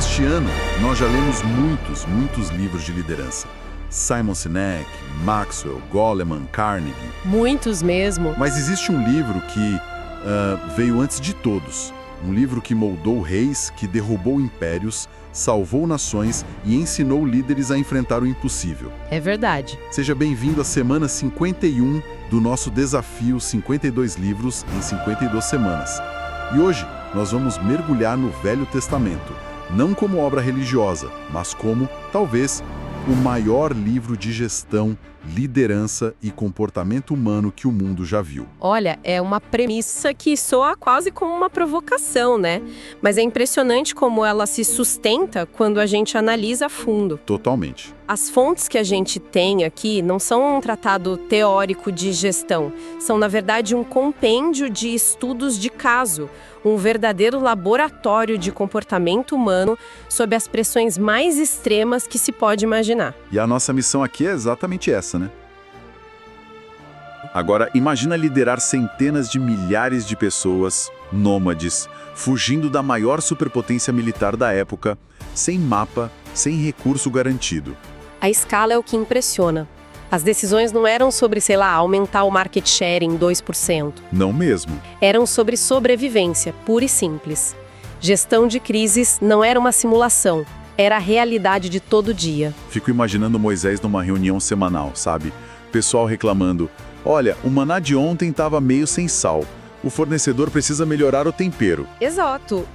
Neste ano, nós já lemos muitos livros de liderança. Simon Sinek, Maxwell, Goleman, Carnegie. Muitos mesmo. Mas existe um livro que veio antes de todos. Um livro que moldou reis, que derrubou impérios, salvou nações e ensinou líderes a enfrentar o impossível. É verdade. Seja bem-vindo à semana 51 do nosso desafio 52 livros em 52 semanas. E hoje nós vamos mergulhar no Velho Testamento, não como obra religiosa, mas como, talvez, o maior livro de gestão, liderança e comportamento humano que o mundo já viu. Olha, é uma premissa que soa quase como uma provocação, né? Mas é impressionante como ela se sustenta quando a gente analisa a fundo. Totalmente. As fontes que a gente tem aqui não são um tratado teórico de gestão, são, na verdade, um compêndio de estudos de caso, um verdadeiro laboratório de comportamento humano sob as pressões mais extremas que se pode imaginar. E a nossa missão aqui é exatamente essa, né? Agora, imagina liderar centenas de milhares de pessoas, nômades, fugindo da maior superpotência militar da época, sem mapa, sem recurso garantido. A escala é o que impressiona. As decisões não eram sobre, aumentar o market share em 2%. Não mesmo. Eram sobre sobrevivência, pura e simples. Gestão de crises não era uma simulação, era a realidade de todo dia. Fico imaginando Moisés numa reunião semanal, sabe? Pessoal reclamando, olha, o maná de ontem estava meio sem sal. O fornecedor precisa melhorar o tempero. Exato.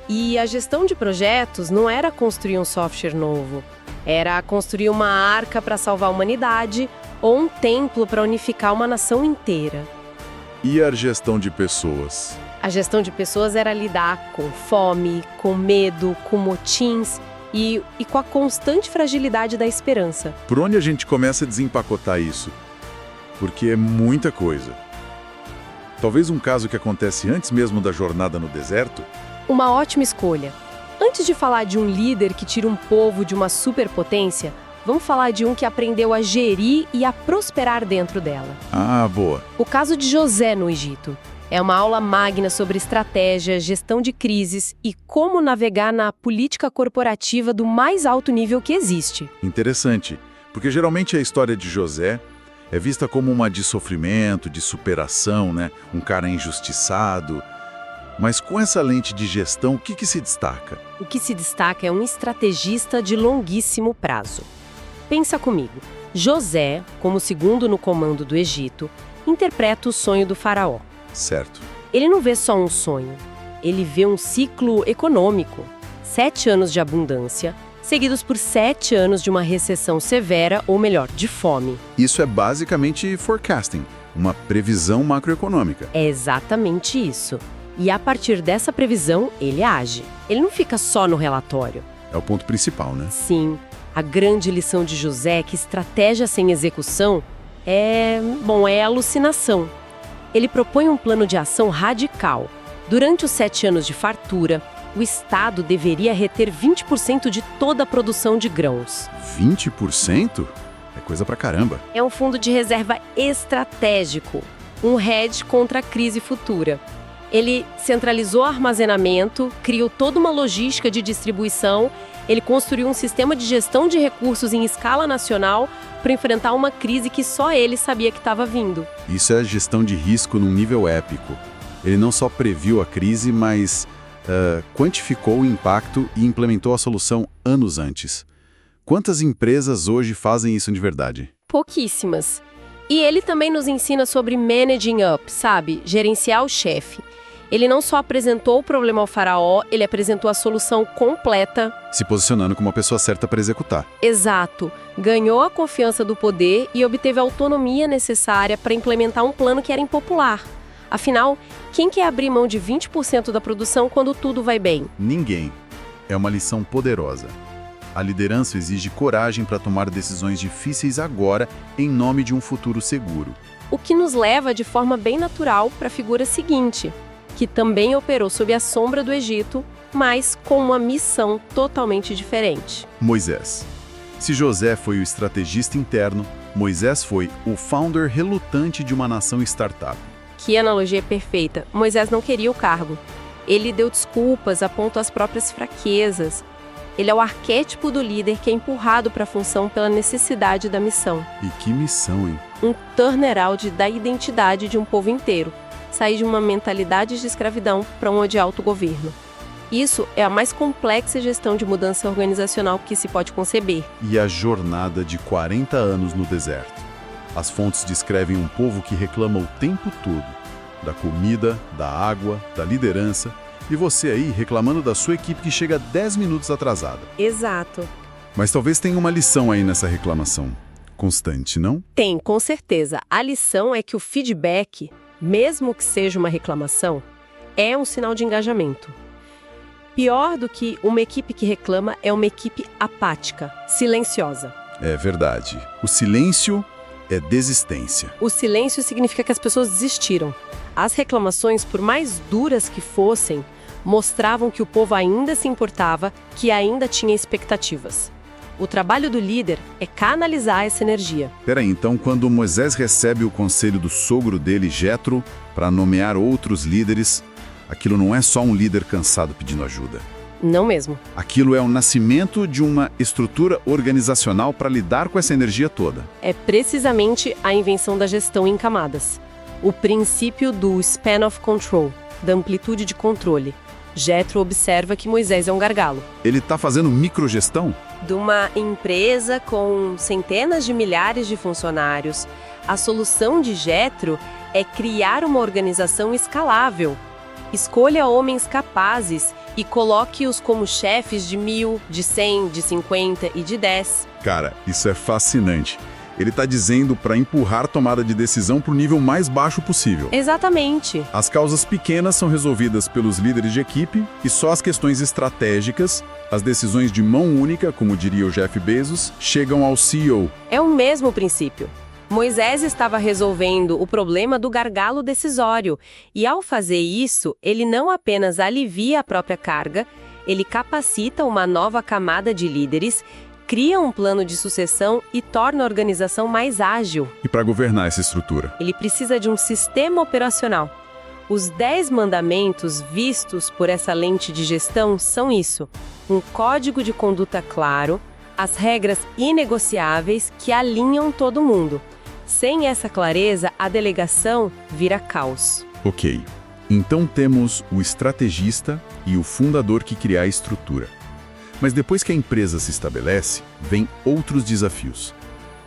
E a gestão de projetos não era construir um software novo. Era construir uma arca para salvar a humanidade ou um templo para unificar uma nação inteira. E a gestão de pessoas? A gestão de pessoas era lidar com fome, com medo, com motins e com a constante fragilidade da esperança. Por onde a gente começa a desempacotar isso? Porque é muita coisa. Talvez um caso que acontece antes mesmo da jornada no deserto? Uma ótima escolha. Antes de falar de um líder que tira um povo de uma superpotência, vamos falar de um que aprendeu a gerir e a prosperar dentro dela. Ah, boa. O caso de José no Egito. É uma aula magna sobre estratégia, gestão de crises e como navegar na política corporativa do mais alto nível que existe. Interessante, porque geralmente a história de José é vista como uma de sofrimento, de superação, né? Um cara injustiçado. Mas com essa lente de gestão, o que se destaca? O que se destaca é um estrategista de longuíssimo prazo. Pensa comigo. José, como segundo no comando do Egito, interpreta o sonho do faraó. Certo. Ele não vê só um sonho. Ele vê um ciclo econômico. 7 anos de abundância, seguidos por 7 anos de uma recessão severa, ou melhor, de fome. Isso é basicamente forecasting, uma previsão macroeconômica. É exatamente isso. E a partir dessa previsão, ele age. Ele não fica só no relatório. É o ponto principal, né? Sim. A grande lição de José é que estratégia sem execução é alucinação. Ele propõe um plano de ação radical. Durante os 7 anos de fartura, o Estado deveria reter 20% de toda a produção de grãos. 20%? É coisa pra caramba. É um fundo de reserva estratégico, um hedge contra a crise futura. Ele centralizou o armazenamento, criou toda uma logística de distribuição, ele construiu um sistema de gestão de recursos em escala nacional para enfrentar uma crise que só ele sabia que estava vindo. Isso é gestão de risco num nível épico. Ele não só previu a crise, mas quantificou o impacto e implementou a solução anos antes. Quantas empresas hoje fazem isso de verdade? Pouquíssimas. E ele também nos ensina sobre managing up, sabe? Gerenciar o chefe. Ele não só apresentou o problema ao faraó, ele apresentou a solução completa. Se posicionando como a pessoa certa para executar. Exato. Ganhou a confiança do poder e obteve a autonomia necessária para implementar um plano que era impopular. Afinal, quem quer abrir mão de 20% da produção quando tudo vai bem? Ninguém. É uma lição poderosa. A liderança exige coragem para tomar decisões difíceis agora em nome de um futuro seguro. O que nos leva de forma bem natural para a figura seguinte, que também operou sob a sombra do Egito, mas com uma missão totalmente diferente. Moisés. Se José foi o estrategista interno, Moisés foi o founder relutante de uma nação startup. Que analogia perfeita. Moisés não queria o cargo. Ele deu desculpas, apontou as próprias fraquezas. Ele é o arquétipo do líder que é empurrado para a função pela necessidade da missão. E que missão, hein? Um turnaround da identidade de um povo inteiro. Sair de uma mentalidade de escravidão para uma de autogoverno. Isso é a mais complexa gestão de mudança organizacional que se pode conceber. E a jornada de 40 anos no deserto. As fontes descrevem um povo que reclama o tempo todo. Da comida, da água, da liderança. E você aí reclamando da sua equipe que chega 10 minutos atrasada. Exato. Mas talvez tenha uma lição aí nessa reclamação. Constante, não? Tem, com certeza. A lição é que o feedback, mesmo que seja uma reclamação, é um sinal de engajamento. Pior do que uma equipe que reclama é uma equipe apática, silenciosa. É verdade. O silêncio é desistência. O silêncio significa que as pessoas desistiram. As reclamações, por mais duras que fossem, mostravam que o povo ainda se importava, que ainda tinha expectativas. O trabalho do líder é canalizar essa energia. Peraí, então quando Moisés recebe o conselho do sogro dele, Jetro, para nomear outros líderes, aquilo não é só um líder cansado pedindo ajuda. Não mesmo. Aquilo é o nascimento de uma estrutura organizacional para lidar com essa energia toda. É precisamente a invenção da gestão em camadas. O princípio do span of control, da amplitude de controle. Jetro observa que Moisés é um gargalo. Ele está fazendo microgestão? De uma empresa com centenas de milhares de funcionários, a solução de Jetro é criar uma organização escalável. Escolha homens capazes e coloque-os como chefes de 1.000, de 100, de 50 e de 10. Cara, isso é fascinante. Ele está dizendo para empurrar a tomada de decisão para o nível mais baixo possível. Exatamente. As causas pequenas são resolvidas pelos líderes de equipe e só as questões estratégicas, as decisões de mão única, como diria o Jeff Bezos, chegam ao CEO. É o mesmo princípio. Moisés estava resolvendo o problema do gargalo decisório e, ao fazer isso, ele não apenas alivia a própria carga, ele capacita uma nova camada de líderes, cria um plano de sucessão e torna a organização mais ágil. E para governar essa estrutura? Ele precisa de um sistema operacional. Os 10 mandamentos vistos por essa lente de gestão são isso: um código de conduta claro, as regras inegociáveis que alinham todo mundo. Sem essa clareza, a delegação vira caos. Ok. Então temos o estrategista e o fundador que cria a estrutura. Mas depois que a empresa se estabelece, vem outros desafios.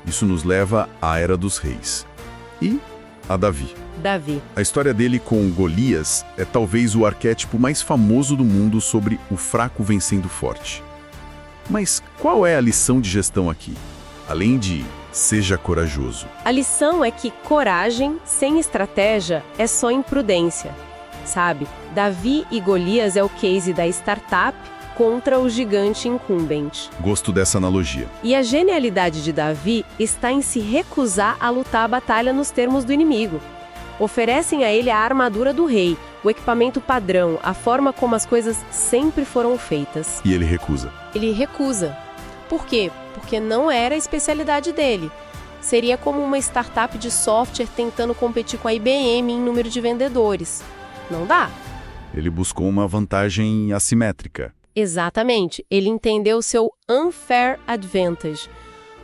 Isso nos leva à Era dos Reis. E a Davi. Davi. A história dele com Golias é talvez o arquétipo mais famoso do mundo sobre o fraco vencendo o forte. Mas qual é a lição de gestão aqui? Além de seja corajoso. A lição é que coragem sem estratégia é só imprudência. Sabe, Davi e Golias é o case da startup contra o gigante incumbente. Gosto dessa analogia. E a genialidade de Davi está em se recusar a lutar a batalha nos termos do inimigo. Oferecem a ele a armadura do rei, o equipamento padrão, a forma como as coisas sempre foram feitas. E ele recusa. Ele recusa. Por quê? Porque não era a especialidade dele. Seria como uma startup de software tentando competir com a IBM em número de vendedores. Não dá. Ele buscou uma vantagem assimétrica. Exatamente. Ele entendeu seu unfair advantage.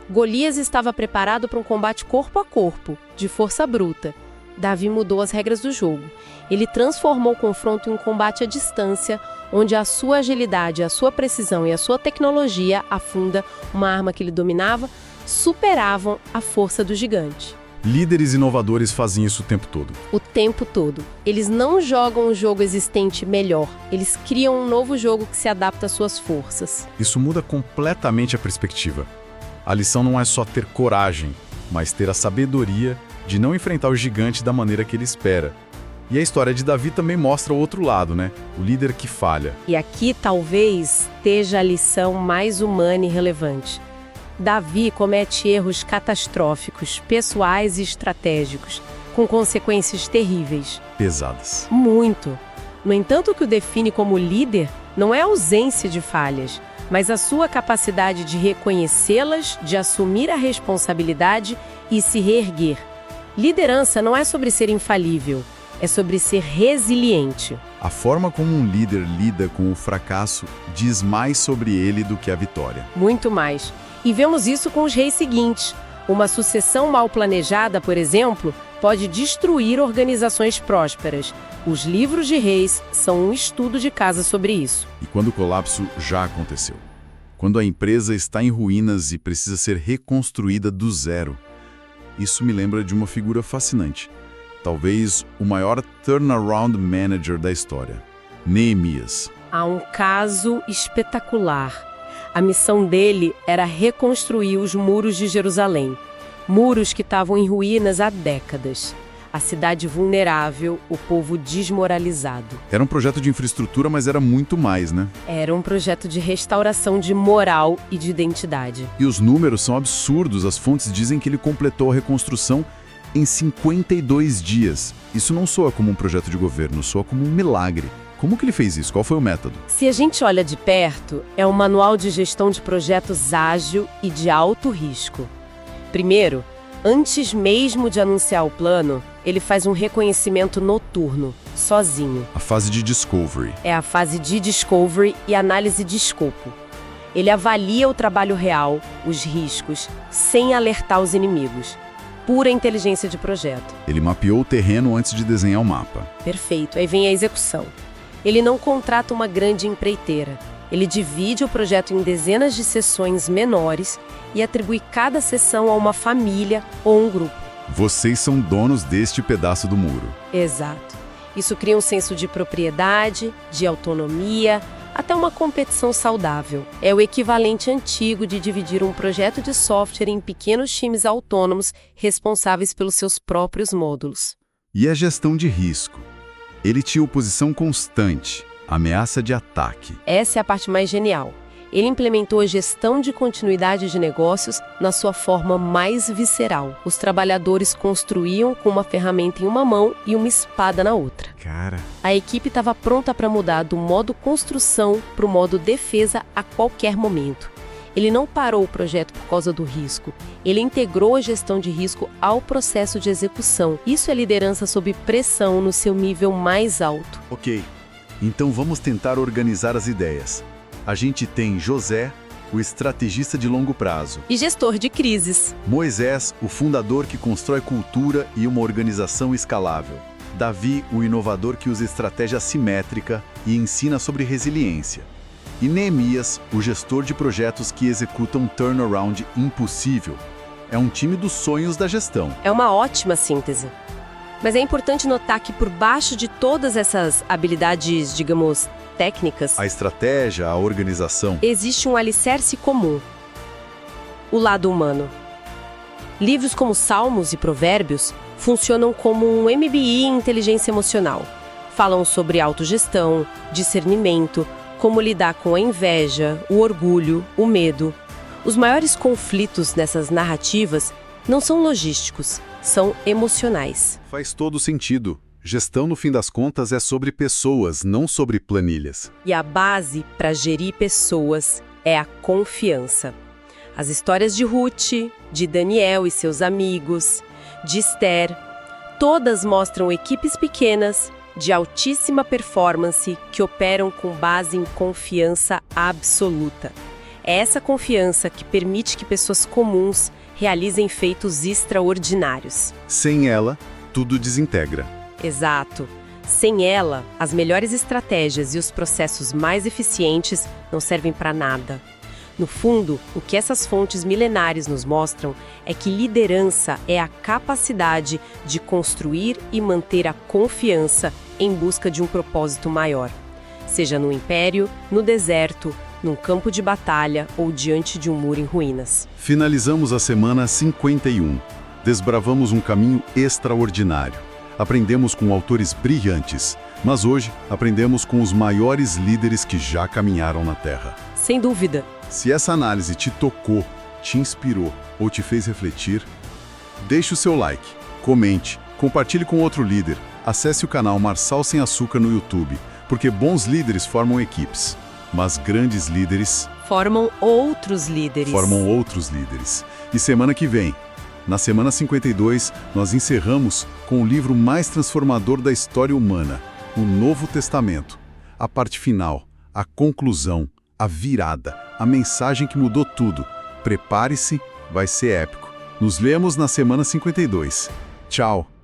Golias estava preparado para um combate corpo a corpo, de força bruta. Davi mudou as regras do jogo. Ele transformou o confronto em um combate à distância, onde a sua agilidade, a sua precisão e a sua tecnologia, a funda, uma arma que ele dominava, superavam a força do gigante. Líderes inovadores fazem isso o tempo todo. O tempo todo. Eles não jogam um jogo existente melhor. Eles criam um novo jogo que se adapta às suas forças. Isso muda completamente a perspectiva. A lição não é só ter coragem, mas ter a sabedoria de não enfrentar o gigante da maneira que ele espera. E a história de Davi também mostra o outro lado, né? O líder que falha. E aqui talvez esteja a lição mais humana e relevante. Davi comete erros catastróficos, pessoais e estratégicos, com consequências terríveis. Pesadas. Muito. No entanto, o que o define como líder não é a ausência de falhas, mas a sua capacidade de reconhecê-las, de assumir a responsabilidade e se reerguer. Liderança não é sobre ser infalível, é sobre ser resiliente. A forma como um líder lida com o fracasso diz mais sobre ele do que a vitória. Muito mais. E vemos isso com os reis seguintes. Uma sucessão mal planejada, por exemplo, pode destruir organizações prósperas. Os livros de reis são um estudo de casa sobre isso. E quando o colapso já aconteceu? Quando a empresa está em ruínas e precisa ser reconstruída do zero? Isso me lembra de uma figura fascinante. Talvez o maior turnaround manager da história, Neemias. Há um caso espetacular. A missão dele era reconstruir os muros de Jerusalém. Muros que estavam em ruínas há décadas. A cidade vulnerável, o povo desmoralizado. Era um projeto de infraestrutura, mas era muito mais, né? Era um projeto de restauração de moral e de identidade. E os números são absurdos. As fontes dizem que ele completou a reconstrução em 52 dias. Isso não soa como um projeto de governo, soa como um milagre. Como que ele fez isso? Qual foi o método? Se a gente olha de perto, é um manual de gestão de projetos ágil e de alto risco. Primeiro, antes mesmo de anunciar o plano, ele faz um reconhecimento noturno, sozinho. A fase de discovery. É a fase de discovery e análise de escopo. Ele avalia o trabalho real, os riscos, sem alertar os inimigos. Pura inteligência de projeto. Ele mapeou o terreno antes de desenhar o mapa. Perfeito, aí vem a execução. Ele não contrata uma grande empreiteira. Ele divide o projeto em dezenas de seções menores e atribui cada seção a uma família ou um grupo. Vocês são donos deste pedaço do muro. Exato. Isso cria um senso de propriedade, de autonomia, até uma competição saudável. É o equivalente antigo de dividir um projeto de software em pequenos times autônomos responsáveis pelos seus próprios módulos. E a gestão de risco? Ele tinha oposição constante, ameaça de ataque. Essa é a parte mais genial. Ele implementou a gestão de continuidade de negócios na sua forma mais visceral. Os trabalhadores construíam com uma ferramenta em uma mão e uma espada na outra. Cara... A equipe estava pronta para mudar do modo construção para o modo defesa a qualquer momento. Ele não parou o projeto por causa do risco. Ele integrou a gestão de risco ao processo de execução. Isso é liderança sob pressão no seu nível mais alto. Ok, então vamos tentar organizar as ideias. A gente tem José, o estrategista de longo prazo. E gestor de crises. Moisés, o fundador que constrói cultura e uma organização escalável. Davi, o inovador que usa estratégia simétrica e ensina sobre resiliência. E Neemias, o gestor de projetos que executa um turnaround impossível. É um time dos sonhos da gestão. É uma ótima síntese. Mas é importante notar que por baixo de todas essas habilidades, digamos, técnicas, A estratégia, a organização. existe um alicerce comum: o lado humano. Livros como Salmos e Provérbios funcionam como um MBA em inteligência emocional. Falam sobre autogestão, discernimento, como lidar com a inveja, o orgulho, o medo. Os maiores conflitos nessas narrativas não são logísticos, são emocionais. Faz todo sentido. Gestão, no fim das contas, é sobre pessoas, não sobre planilhas. E a base para gerir pessoas é a confiança. As histórias de Ruth, de Daniel e seus amigos, de Esther, todas mostram equipes pequenas, de altíssima performance, que operam com base em confiança absoluta. É essa confiança que permite que pessoas comuns realizem feitos extraordinários. Sem ela, tudo desintegra. Exato. Sem ela, as melhores estratégias e os processos mais eficientes não servem para nada. No fundo, o que essas fontes milenares nos mostram é que liderança é a capacidade de construir e manter a confiança em busca de um propósito maior. Seja no império, no deserto, num campo de batalha ou diante de um muro em ruínas. Finalizamos a semana 51. Desbravamos um caminho extraordinário. Aprendemos com autores brilhantes, mas hoje aprendemos com os maiores líderes que já caminharam na Terra. Sem dúvida. Se essa análise te tocou, te inspirou ou te fez refletir, deixe o seu like, comente, compartilhe com outro líder, acesse o canal Marçal Sem Açúcar no YouTube, porque bons líderes formam equipes, mas grandes líderes Formam outros líderes. formam outros líderes. E semana que vem, na semana 52, nós encerramos com o livro mais transformador da história humana, o Novo Testamento. A parte final, a conclusão, a virada, a mensagem que mudou tudo. Prepare-se, vai ser épico. Nos vemos na semana 52. Tchau!